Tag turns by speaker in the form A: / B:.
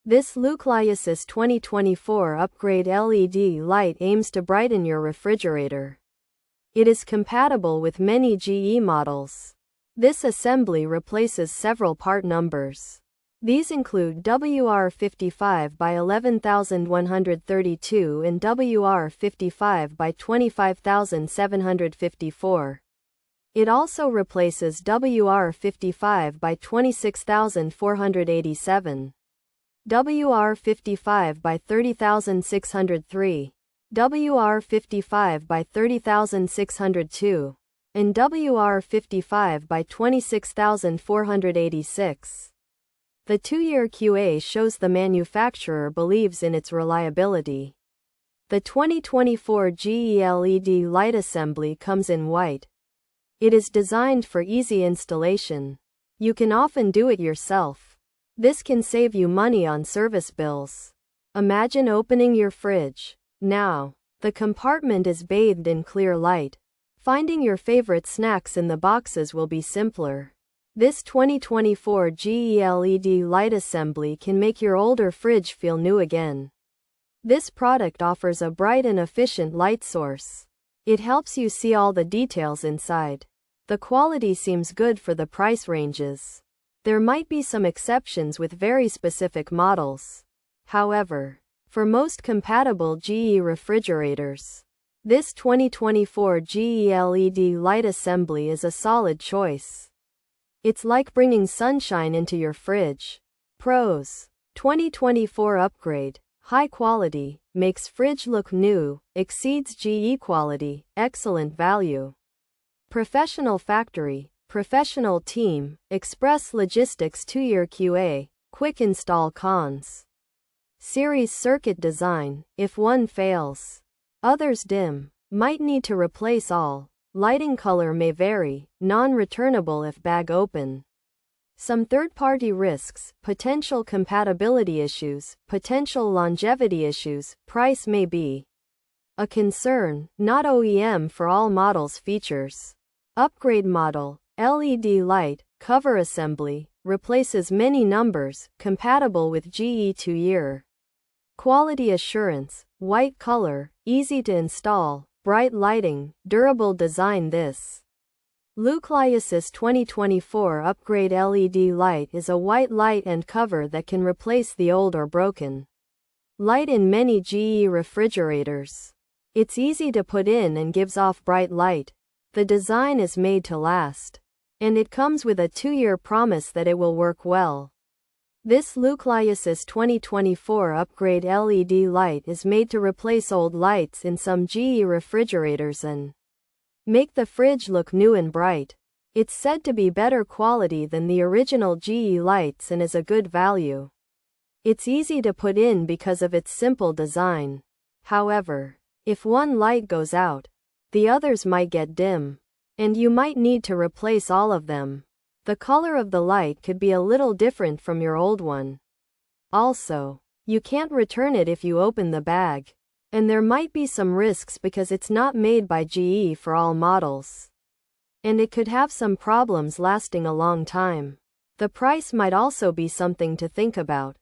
A: This Luclyyasys 2024 upgrade LED light aims to brighten your refrigerator. It is compatible with many GE models. This assembly replaces several part numbers. These include WR55X11132 and WR55X25754. It also replaces WR55X26487, WR55X30603, WR55X30602, and WR55X26486. The 2-year QA shows the manufacturer believes in its reliability. The 2024 GE LED light assembly comes in white. It is designed for easy installation. You can often do it yourself. This can save you money on service bills. Imagine opening your fridge. Now, the compartment is bathed in clear light. Finding your favorite snacks in the boxes will be simpler. This 2024 GE LED light assembly can make your older fridge feel new again. This product offers a bright and efficient light source. It helps you see all the details inside. The quality seems good for the price ranges. There might be some exceptions with very specific models. However, for most compatible GE refrigerators, this 2024 GE LED light assembly is a solid choice. It's like bringing sunshine into your fridge. Pros: 2024 upgrade, high quality, makes fridge look new, exceeds GE quality, excellent value. Professional factory, professional team, express logistics 2-year QA, quick install. Cons: series circuit design, if one fails, others dim, might need to replace all. Lighting color may vary, non-returnable if bag open. Some third-party risks, potential compatibility issues, potential longevity issues, price may be a concern, not OEM for all models. Features: upgrade model, LED light, cover assembly, replaces many numbers, compatible with GE 2-year. Quality assurance, white color, easy to install, bright lighting, durable design. This Luclyyasys 2024 upgrade LED light is a white light and cover that can replace the old or broken light in many GE refrigerators. It's easy to put in and gives off bright light. The design is made to last, and it comes with a 2-year promise that it will work well. This Luclyyasys 2024 upgrade LED light is made to replace old lights in some GE refrigerators and make the fridge look new and bright. It's said to be better quality than the original GE lights and is a good value. It's easy to put in because of its simple design. However, if one light goes out, the others might get dim, and you might need to replace all of them. The color of the light could be a little different from your old one. Also, you can't return it if you open the bag. And there might be some risks because it's not made by GE for all models. And it could have some problems lasting a long time. The price might also be something to think about.